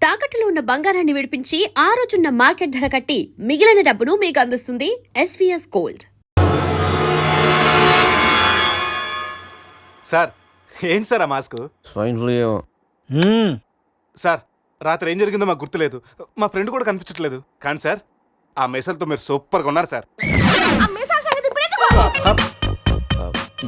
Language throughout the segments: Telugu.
తాకట్టులో ఉన్న బంగారాన్ని విడిపించి ఆ రోజున్న మార్కెట్ ధర కట్టి మిగిలిన డబ్బును మీకు అందిస్తుంది ఎస్వీఎస్ గోల్డ్. సార్ ఏంటి సార్ ఆ మాస్క్? Swine flu. సార్ రాత్రి ఏం జరిగిందో మాకు గుర్తులేదు, మా ఫ్రెండ్ కూడా కనిపించట్లేదు. కానీ సార్ ఆ మెసల్తో మీరు సూపర్గా ఉన్నారు సార్.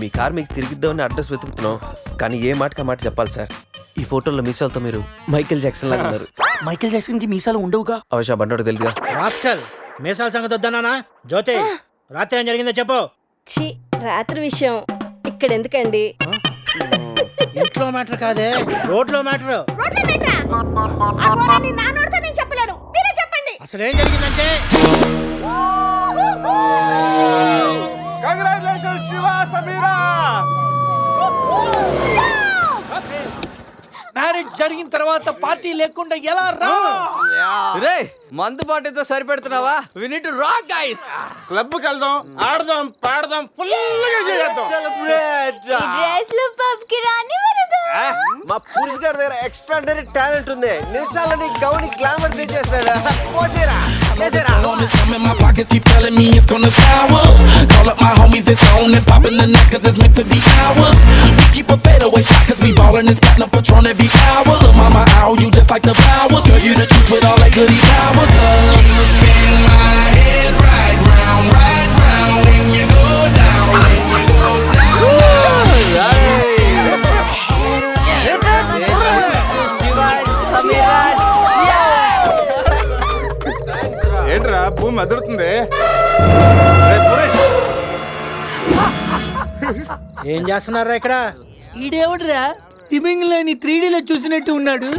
మీ కార్ మీకు తిరిగిద్దామని అడ్రస్ వెతుకుతున్నాం, కానీ ఏ మాటకి మాట చెప్పాలి సార్. ఈ ఫోటోలో మీసాలతో మీరు మైకేల్ జాక్సన్ లాగా ఉన్నారు. మైకేల్ జాక్సన్ కి మీసాలు ఉండవుగా. అవశా బండోడు తెలుగుగా. రాస్కల్, మీసాల సంగతి వద్దన్నానా? జ్యోతి, రాత్రి ఏం జరిగిందో చెప్పు. రాత్రి విషయం ఇక్కడ ఎందుకండి? ఇంట్లో మ్యాటర్ కాదే, రోడ్లో మ్యాటర్. చెప్పలేను, మీరే చెప్పండి. అసలు ఏం జరిగిందంటే కంగ్రాచులేషన్స్ శివ, సమీరా. మ్యారేజ్ జరిగిన తర్వాత పార్టీ లేకుండా ఎలా రా? రే మందు పాటతో సరిపెడుతున్నావా? We need to rock guys. Club కి వెళ్దాం, ఆడదాం, పాడదాం, ఫుల్ గా చేద్దాం. మా పురుష్ గారి దగ్గర ఎక్స్ట్రాడనరీ టాలెంట్ ఉంది. నిమిషాలని Gouni glamour తెచ్చేస్తాడు. పోసేరా My pockets keep telling me it's gonna shower. Call up my homies, it's on and popping the night cause it's meant to be ours. We keep a fadeaway shot cause we ballin' this platinum Patron every hour. Look mama, ow, you just like the flowers. Girl, you the truth with all that goody powers. You spin my head right round when you go down, when you go down. ఏంట్రా భూమి అదురుతుంది? ఏం చేస్తున్నారా ఇక్కడ? ఈడేవడరా తిమింగ్లేని 3Dలో చూసినట్టు ఉన్నాడు.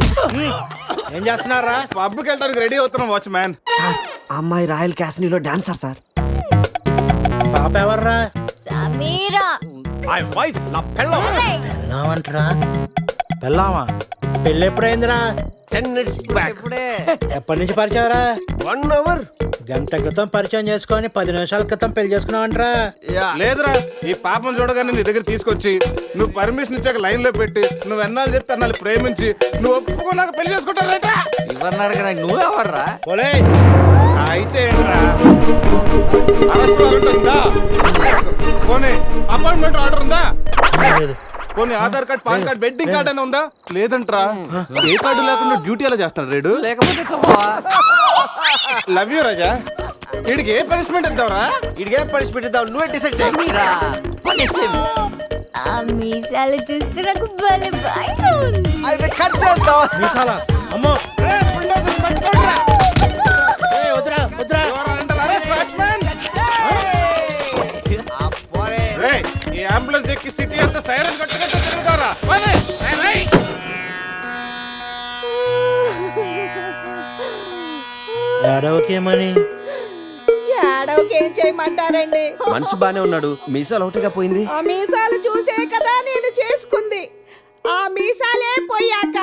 ఏం చేస్తున్నారా? పబ్కి వెళ్ళడానికి రెడీ అవుతున్నాం వాచ్ మ్యాన్. అమ్మాయి రాయల్ క్యాసినోలో డాన్సర్ సార్. పాప ఎవర్రా? సమీరా. మై వైఫ్, నా పెళ్ళాం. పెళ్ళామంటరా? పెళ్ళామా? పెళ్ళి ఎప్పుడైందిరా? 10 minutes back. ఎప్పటి నుంచి పరిచయరా? 1 hour. గంట క్రితం పరిచయం చేసుకొని 10 నిమిషాల క్రితం పెళ్లి చేసుకున్నావంటరా? లేదురా, ఈ పాపను చూడగానే నీ దగ్గర తీసుకొచ్చి నువ్వు పర్మిషన్ ఇచ్చాక లైన్ లో పెట్టి నువ్వు ఎన్నాళ్ళు చెప్తే అన్నాళ్ళు ప్రేమించి నువ్వు ఒప్పుకున్నాక పెళ్లి చేసుకుంటారట. ఇవన్నీ అడగరా నువ్వెవర్రా? పోలే అయితే ఏంట్రా, అరెస్ట్ వారెంట్ ఉందా? పోనీ అపాయింట్మెంట్ ఆర్డర్ ఉందా? పోనీ Aadhaar card, pan card, wedding card అని ఉందా? లేదంట్రా, ఏ కార్డు లేకుండా డ్యూటీ ఎలా చేస్తాడు రేడు? లేకపోతే లవ్ యూ రాజా. వీడికి ఏ పనిష్మెంట్ ఇద్దాంరా? ఇడిగే పనిష్మెంట్ ఇద్దాం, నువ్వే డిసైడ్ చేయరా. ఆ మీసాలు చూస్తే నాకు భలే భయం ఉంది. అయితే కట్ చేద్దాం. మీసాలా? అమ్మో, వద్దురా వద్దురా. ఈ అంబులెన్స్ ఎక్కి సిటీ అంతా సైరన్ కట్టుకుంటూ తిరుగుతారా? ఏడవకేమని? ఏడవకేం చేయమంటారండి? మనిషి బానే ఉన్నాడు, మీసాలు ఒకటిగా పోయింది. ఆ మీసాలు చూసే కదా నేను చేసుకుంది. ఆ మీసాలే పోయాక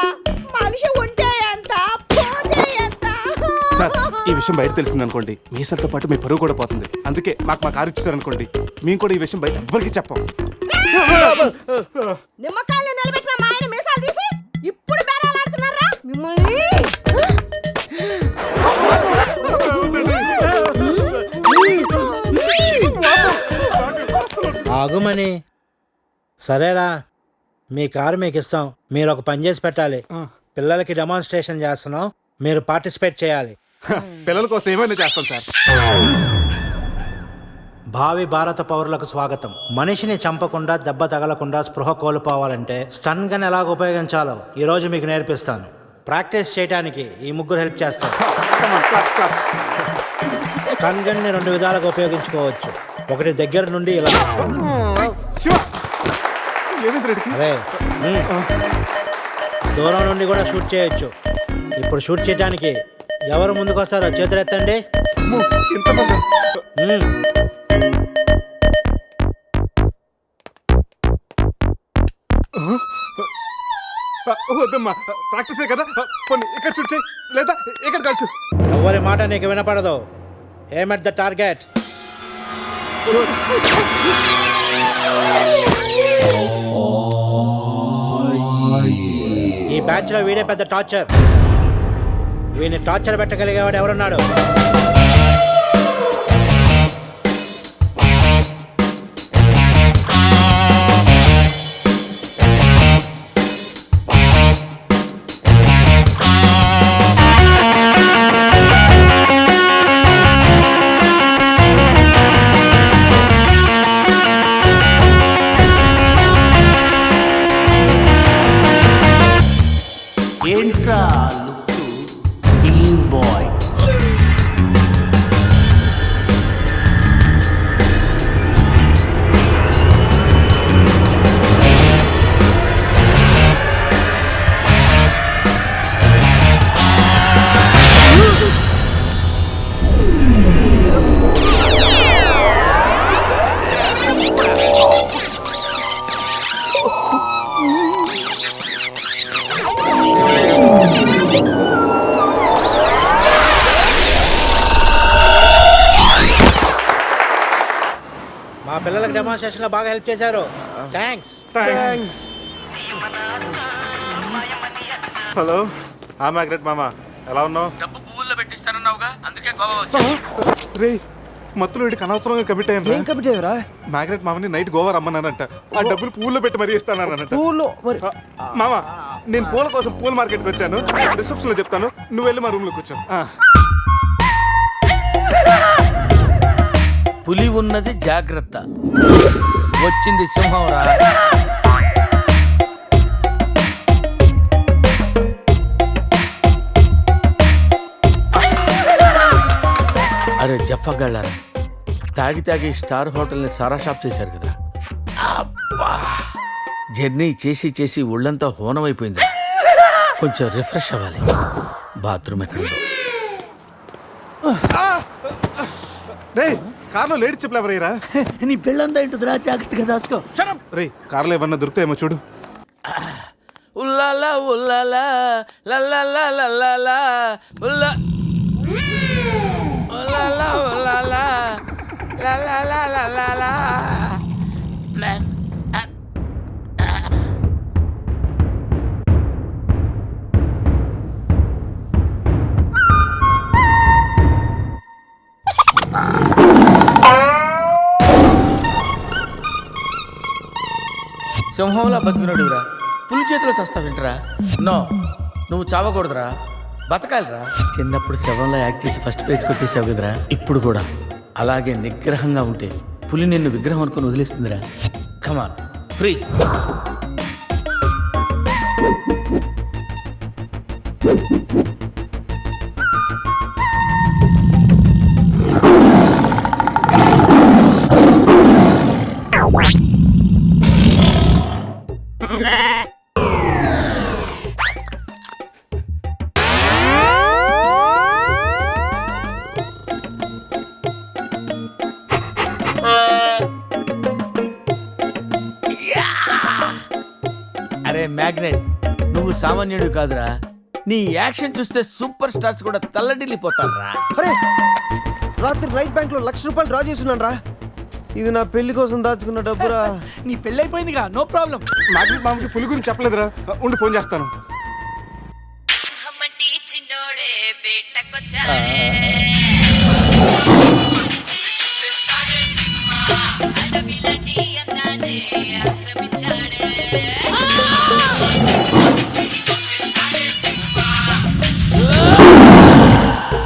మనిషి ఉంటే ఎంత, పోతే ఎంత? సార్, ఈ విషయం బయట తెలిసింది అనుకోండి, మీసాలతో పాటు మీ పరువు కూడా పోతుంది. అందుకే మాకు మా కారు ఇచ్చారనుకోండి, మేము కూడా ఈ విషయం బయట ఎవ్వరికి చెప్పాం. నిమ్మకాయలు నిలబెట్టిన మా ఆయన మీసాలు తీసి ఇప్పుడు బేరాలాడుతున్నారా మిమ్మల్ని? ఆగుమని. సరేరా, మీ కారు మీకు ఇస్తాం. మీరు ఒక పని చేసి పెట్టాలి. పిల్లలకి డెమాన్స్ట్రేషన్ చేస్తున్నాం, మీరు పార్టిసిపేట్ చేయాలి. పిల్లల కోసం ఏమైనా చేస్తాం సార్. భావి భారత పౌరులకు స్వాగతం. మనిషిని చంపకుండా, దెబ్బ తగలకుండా స్పృహ కోల్పోవాలంటే స్టన్ గన్ ఎలాగ ఉపయోగించాలో ఈ రోజు మీకు నేర్పిస్తాను. ప్రాక్టీస్ చేయడానికి ఈ ముగ్గురు హెల్ప్ చేస్తారు. స్టన్ గన్ ని 2 విధాలుగా ఉపయోగించుకోవచ్చు. ఒకటి దగ్గర నుండి ఇలా, అరే దూరం నుండి కూడా షూట్ చేయొచ్చు. ఇప్పుడు షూట్ చేయడానికి ఎవరు ముందుకు వస్తారో చేతులు ఎత్తండి. వద్దమ్మా, ప్రాక్టీసే కదా. కొన్ని ఇక్కడ షూట్ చేయి, లేదా ఇక్కడ కాల్చు. ఎవరి మాట నీకు వినపడదు. ఏమ్ ఎట్ ద టార్గెట్. ఈ బ్యాచ్ లో వీడే పెద్ద టార్చర్. వీడిని టార్చర్ పెట్టగలిగేవాడు ఎవరున్నాడు? ఏంట్రా లుక్ టీమ్ బాయ్. మా పిల్లలకు డెమాన్స్ట్రేషన్ లో బాగా హెల్ప్ చేశారు. థ్యాంక్స్. హలో మ్యాగ్రెట్ మామ, ఎలా ఉన్నావు? డబ్బు పువ్వుల్లో పెట్టిస్తానన్నావుగా, అందుకే గోవా వచ్చా. రే మత్తులో వీడికి అనవసరంగా కమిట్ అయ్యాను. ఏం కమిటేవరా? మ్యాగ్రెట్ మామని నైట్ గోవా రమ్మన్నానంట. ఆ డబ్బులు పూల్లో పెట్టి మరీ ఇస్తానంట. పువ్వుల్లో మరి మామ, నేను పూల కోసం పూల మార్కెట్కి వచ్చాను. రిసెప్షన్ లో చెప్తాను, నువ్వు వెళ్ళి మా రూమ్ లో కూర్చో. పులి ఉన్నది జాగ్రత్త, వచ్చింది సింహంరా. అరే జఫ్ఫగాళ్ళారా, తాగి తాగి స్టార్ హోటల్ని సారా షాప్ చేశారు కదా. అబ్బా, జర్నీ చేసి చేసి ఒళ్ళంతా హోనమైపోయింది. కొంచెం రిఫ్రెష్ అవ్వాలి. బాత్రూమ్ ఎక్కడుందో. రే కార్లో లేడీ చెప్పులు ఎవరయ్యరా? నీ పెళ్ళంతా ఏంటిదిరా, జాగ్రత్తగా దాచుకో. రే కార్లో ఏమన్నా దొరుకుతాయేమో చూడు. ఉల్లాలా ఉల్లాలా లల్లాలా లల్లాలా ఉల్లా ఉల్లాలా ఉల్లాలా లల్లాలా లల్లాలా. సింహంలా బతికినోడురా, పులి చేతిలో చస్తావేంట్రా? నో, నువ్వు చావకూడదురా, బతకాలిరా. చిన్నప్పుడు శవంలో యాక్ట్ చేసి ఫస్ట్ పేజ్ కొట్టేసావు కదరా, ఇప్పుడు కూడా అలాగే నిగ్రహంగా ఉంటే పులి నిన్ను విగ్రహం అనుకుని వదిలేస్తుందిరా. Come on free. అరే మ్యాగ్నెట్, నువ్వు సామాన్యుడు కాదురా. నీ యాక్షన్ చూస్తే సూపర్ స్టార్స్ కూడా తల్లడిల్లిపోతారా. అరే రాత్రి రైట్ బ్యాంక్ లో ₹1,00,000 డ్రా చేస్తున్నాను రా. ఇది నా పెళ్లి కోసం దాచుకున్న డబ్బురా. నీ పెళ్ళైపోయిందిగా, నో ప్రాబ్లం. మ్యాగ్రెట్ మామకి పులి గురించి చెప్పలేదురా. ఉండి ఫోన్ చేస్తాను.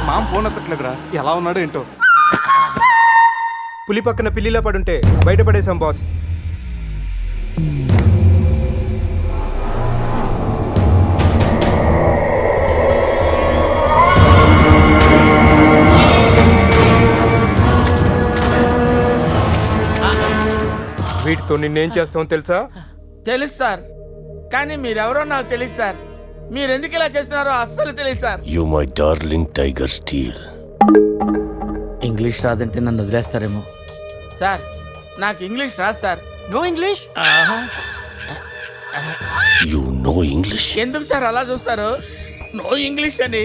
మామ ఫోన్ ఎత్తట్లేదురా, ఎలా ఉన్నాడో ఏంటో. పులి పక్కన పిల్లిలో పడుంటే బయటపడేశాం బాస్. వీటితో నిన్నేం చేస్తామో తెలుసా? తెలుసు సార్, కానీ మీరెవరో నాకు తెలియదు సార్. మీరు ఎందుకు ఇలా చేస్తున్నారో అస్సలు తెలియదు sir. You my darling Tiger Steel. English రాదంటే నన్ను వదిలేస్తారేమో సార్. నాకు ఇంగ్లీష్ రాదు sir. No English? You know English. ఎందుకు సార్ అలా చూస్తారు? నో ఇంగ్లీష్ అని.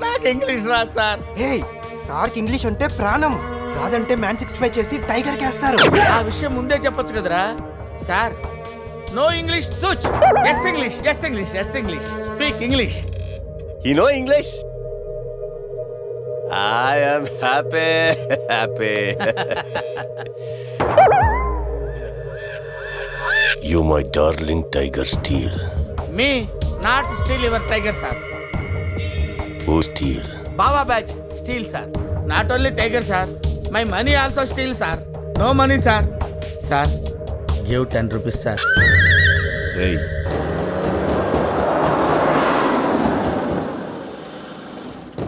నాకు ఇంగ్లీష్ రాదు సార్. ఏయ్, సార్కి ఇంగ్లీష్ అంటే ప్రాణం. రాదంటే మ్యాన్ 65 చేసి టైగర్ కేస్తారు. ఆ విషయం ముందే చెప్పొచ్చు కదరా sir. No English touch. Yes English, yes English, yes English. Speak English. You know English? I am happy. You my darling Tiger Steel. Me not steal your tiger sir. Who Steel? Baba batch steal sir. Not only tiger sir, my money also steal sir. No money sir. Sir give 10 rupees sir. Hey.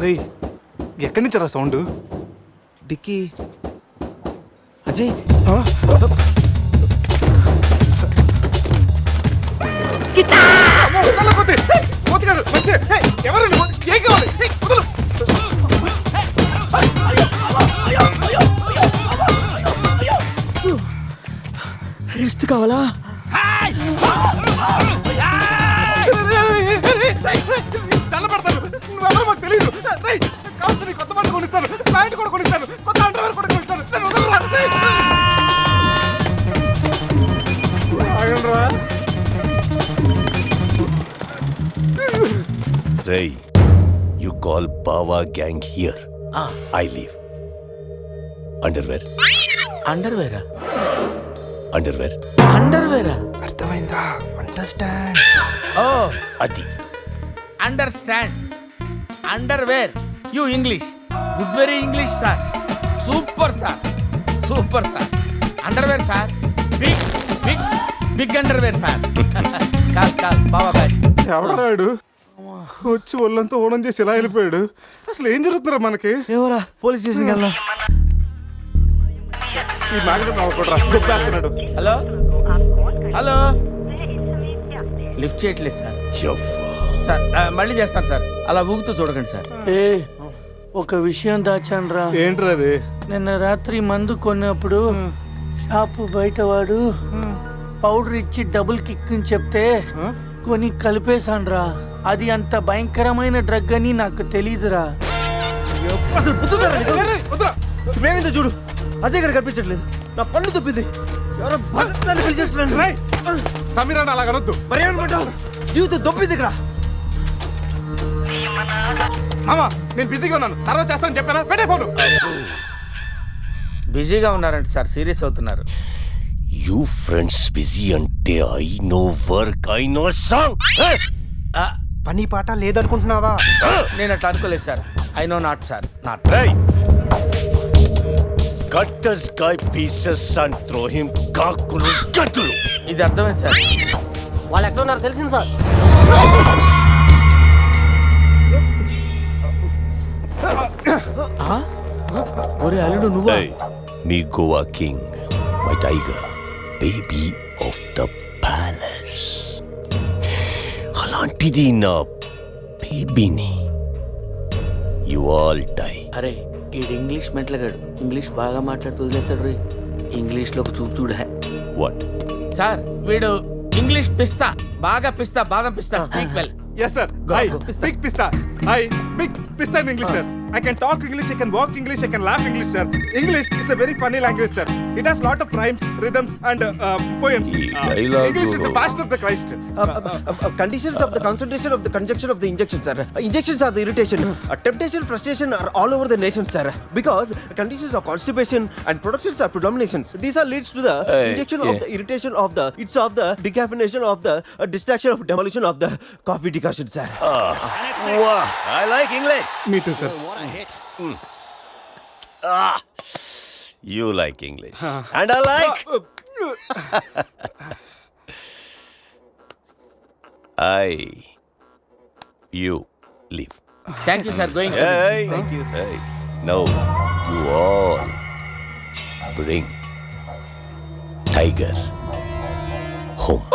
రేయ్ ఎక్కడి నుంచి రా సౌండ్? డిక్కీ అజయ్ ఎవరండి? ఏం కావాలి? వదలు. రెస్ట్ కావాలా? తెల్లబడతాను. నువ్వెవరో మాకు తెలియదు. రేయ్, కావాల్సిన కొత్త బట్టలు కొనిస్తాను, ప్యాంట్ కూడా కొనిస్తాను, కొత్త అండర్వేర్ కూడా కొనిస్తాను. నన్ను వదలరా. ఆగండ్రా. Ray, you call Bawa gang here. I leave. Underwear. అండర్వేరా? Underwear. అండర్వేరా? అర్థమైందా? Understand. Oh Adi. Understand. Underwear. You English good, very English sir. Super sir, super sir. Underwear sir, big big big underwear sir. Call call బాబా బ్యాచ్. ఎవడరాడు వచ్చి ఒళ్ళంతా ఓనం చేసి ఇలా వెళ్ళిపోయాడు? అసలు ఏం జరుగుతుందిరా మనకి? ఏమోరా, పోలీస్ స్టేషన్కి వెళ్దాం. ఈ మ్యాగ్నెట్ నవ్వకూడరా, దొబ్బేస్తున్నాడు. హలో హలో, లిఫ్ట్ చేయట్లేదు సార్. Jaffa. సార్ మళ్ళీ చేస్తాను సార్, అలా ఊగుతూ చూడకండి సార్. ఒక విషయం దాచాన్రా. ఏంట్రా అది? నిన్న రాత్రి మందు కొన్నప్పుడు షాపు బయట వాడు పౌడర్ ఇచ్చి డబుల్ కిక్ అని చెప్తే కొని కలిపేశాన్రా. అది అంత భయంకరమైన డ్రగ్ అని నాకు తెలీదురా. అసలు ప్రేమిందో చూడు, అజయ్ ఇక్కడ కనిపించట్లేదు. నా పళ్ళు తప్పింది. ఎవరో బస్సు పిలిచేస్తున్నాను. రేయ్, సమీరాన్ని అలా కనొద్దు. మరి ఏమనుకుంటావు? జీవితం దొప్పింది ఇక్కడ. మామా, నేను బిజీగా ఉన్నాను, తర్వాత చేస్తానని చెప్పానా? పెట్టే ఫోను. బిజీగా ఉన్నారంట సార్, సీరియస్ అవుతున్నారు. You friends busy ante I know work, I know song. Hey! పని పాట లేదనుకుంటున్నావా? నేను అట్లా అనుకోలేదు sir. I know not sir, not. Hey! Cut this guy pieces and throw him kakulu gatulu. ఇది అర్థమైంది సార్. వాళ్ళు ఎక్కడ ఉన్నారో తెలిసింది సార్. ఒరే అల్లుడు నువ్వా? Hey, me Goa king, my tiger, baby of the palace. అలాంటిది నా బేబీని. You all die. అరే ఈడు ఇంగ్లీష్ మెంట్లగాడు, ఇంగ్లీష్ బాగా మాట్లాడుతూ వదిలేస్తాడు రే. ఇంగ్లీష్లో ఒక చూపు చూడ. What? సార్ వీడు ఇంగ్లీష్ పిస్తా, బాగా పిస్తా, బాదం పిస్తా. Speak well. Yes sir. I speak pista. I speak pista in English sir. I can talk English, I can walk English, I can laugh English sir. English is a very funny language sir. It has lot of rhymes, rhythms and poems. English is the fashion of the Christ. Conditions of the concentration of the conjunction of the injection, sir. Injections are the irritation. Temptation, frustration are all over the nation, sir. Because conditions of constipation and productions are predominations. These are leads to the injection of the irritation of the, it's of the decaffeination of the distraction of demolition of the coffee decoction, sir. Wow, I like English. Me too sir. You like English. And I like. You leave. Thank you sir, going. Hey, thank you. Hey, now you all bring Tiger home.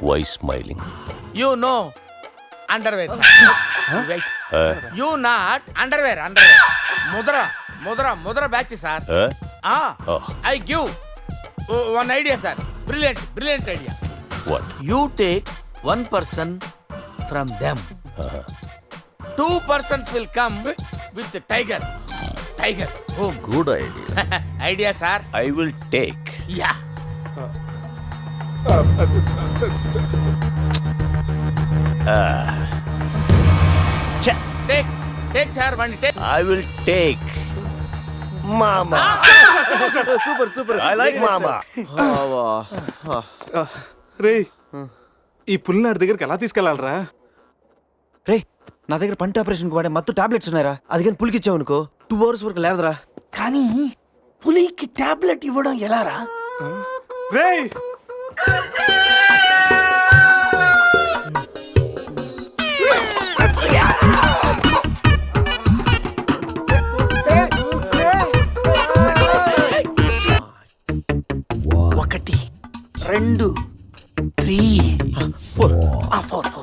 Why smiling? You no underwear sir. Wait, you not underwear. Underwear ముద్ర ముద్ర ముద్ర batch sir. Oh. I give one idea sir. Brilliant brilliant idea. What? You take 1 person from them. 2 persons will come with the tiger. Tiger home. Good idea. Idea sir. I will take. Yeah. Take sir వాడిని take. I will take Mama. Super super I like Mama. రే ఈ పులినాడి దగ్గరికి ఎలా తీసుకెళ్ళాలరా? రే నా దగ్గర పంట ఆపరేషన్కి వాడే మత్తు టాబ్లెట్స్ ఉన్నాయరా, అది కానీ పులికి ఇచ్చావు అనుకో 2 hours వరకు లేవదరా. కానీ పులికి టాబ్లెట్ ఇవ్వడం ఎలారా? రే ఒకటి 2 3 4.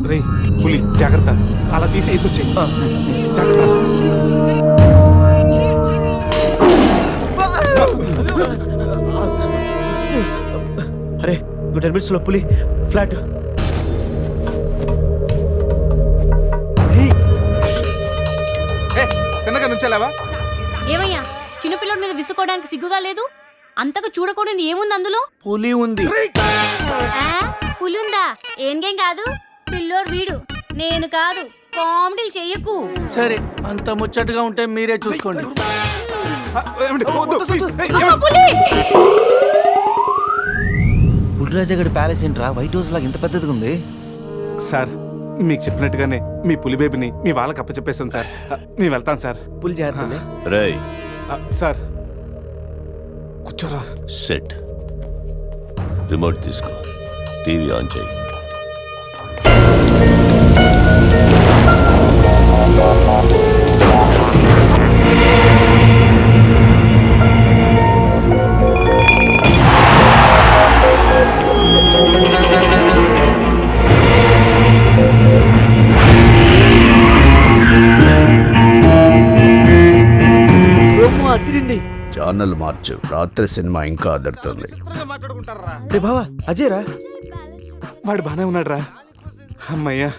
రే పులి జాగ్రత్త, అలా తీసి వేసొచ్చాయి. జాగ్రత్త. అరే 10 minutes లో పులి ఫ్లాట్. తిన్నగా నుంచెలావా? ఏమయ్యా చిన్నపిల్లడి మీద విసుకోవడానికి సిగ్గుగా లేదు? అంతగా చూడకూడదు ఏముంది అందులో? పులి ఉంది. పులి ఉందా? ఏం కాదు, పిల్లోడు వీడు, నేను కాదు. కామెడీలు చెయ్యకు. సరే, అంత ముచ్చటగా ఉంటే మీరే చూసుకోండి. పులిరాజగడ్ ప్యాలెస్ ఏంట్రా వైట్ హౌస్ లాగా ఇంత పెద్దదిగా ఉంది? సార్ మీకు చెప్పినట్టుగానే మీ పులి బేబీని మీ వాళ్ళకి అప్పచెప్పేసాను సార్. మేము వెళ్తాం సార్. పులి జాగ్రత్త. Ray, సార్ కూర్చోరా. sit. రిమోట్ తీసుకో, టీవీ ఆన్ చేయి. ఛానల్ మార్చు, రాత్రి సినిమా ఇంకా అదరుతుంది. రే బావా అజయ్ రా. వాడు బానే ఉన్నాడు రా. అమ్మయ్యా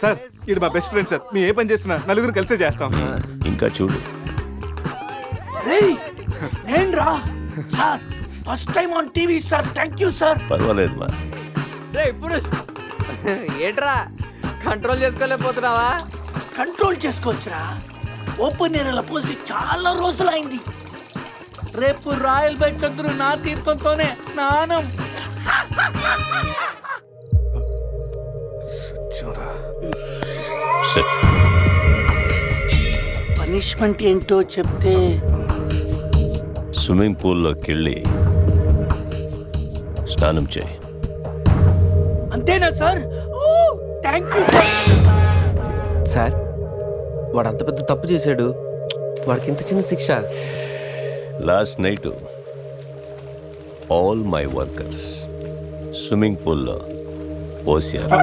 సార్, ఇది మా బెస్ట్ ఫ్రెండ్ సార్. మేము ఏ పని చేస్తున్నా నలుగురు కలిసే చేస్తాం. ఇంకా చూడు. నేను రా sir, first time on TV sir. Thank you sir. పర్వాలేదు మా. ఏంట్రా కంట్రోల్ చేసుకోలేకపోతున్నావా? కంట్రోల్ చేసుకోవచ్చురా. ఓపెన్ ఏరియాలో పోసి చాలా రోజులైంది. రేపు రాయల్ బై చంద్రు నా తీర్థంతోనే స్నానం. పనిష్మెంట్ ఏంటో చెప్తే. స్విమ్మింగ్ పూల్లోకి వెళ్ళి స్నానం చేయి. అంతేనా sir? Thank you sir. Sir వాడు అంత పెద్ద తప్పు చేశాడు, వాడికి ఇంత చిన్న శిక్ష. Last night all my workers swimming పూల్లో పోసారు.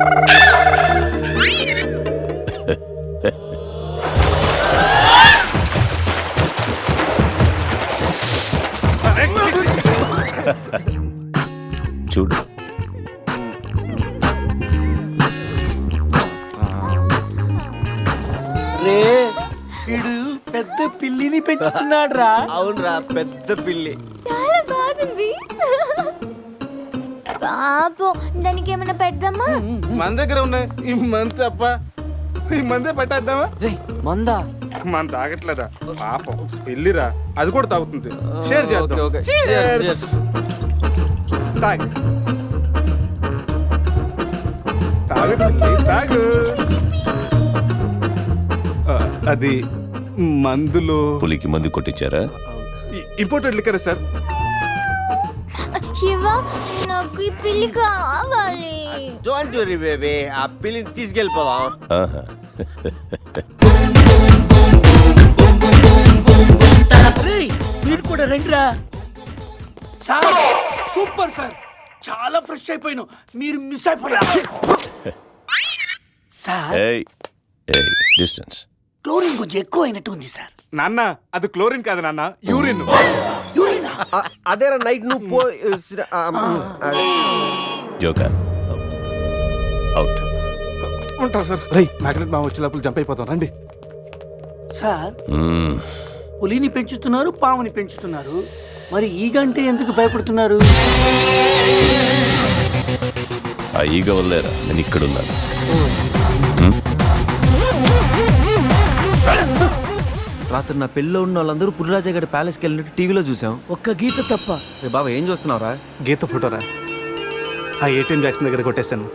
చూడు. రే వీడు పెద్ద పిల్లిని పెంచుతున్నాడు రా. అవునరా, పెద్ద పిల్లి. చాలా బాగుంది. పాపం దానికి ఏమైనా పెడదామా? మన దగ్గర ఉన్నాయి ఈ మంత్ తప్ప. ఈ మందే పెట్టేద్దామా? మందా? మన తాగట్లేదా పాపం, పెళ్ళిరా, అది కూడా తాగుతుంది. షేర్ చేద్దాం. Cheers. తాగు తాగు. అది మందులో పులికి మందు కొట్టించారా? Imported liquor sir. శివ, నాకు ఈ పిల్లి కావాలి. డోంట్ వరీ బేబీ, ఆ పిల్లిని తీసుకెళ్ళిపోవా. ఆహా. మీరు కూడా రండిరా. సార్ సూపర్ సార్, చాలా ఫ్రెష్ అయిపోయాను. మీరు మిస్ అయిపోయారు సార్. ఏయ్ ఏయ్, డిస్టెన్స్. క్లోరిన్ కొంచెం ఎక్కువ అయినట్టు ఉంది సార్. నాన్న అది క్లోరిన్ కాదు నాన్న, యూరిన్. యూరినా? అదేరా నైట్ నువ్వు పో. Joker out. ఉంటాం సార్. రై మ్యాగ్నెట్ మా వచ్చే లోపల జంప్ అయిపోతాం. రండి సార్. పులిని పెంచుతున్నారు, పాముని పెంచుతున్నారు, మరి ఈగంటే ఎందుకు భయపడుతున్నారు? ఆ ఈగ వల్లేరా నేను ఇక్కడున్నాను. రాత్రి నా పెళ్ళిలో ఉన్న వాళ్ళందరూ పులిరాజా గడి ప్యాలెస్కి వెళ్ళినట్టు టీవీలో చూసాం. ఒక్క గీత తప్ప. రే బాబా ఏం చూస్తున్నావురా? గీత ఫోటోరా, ఆ ఏటీఎం జాక్సన్ దగ్గర కొట్టేశాను.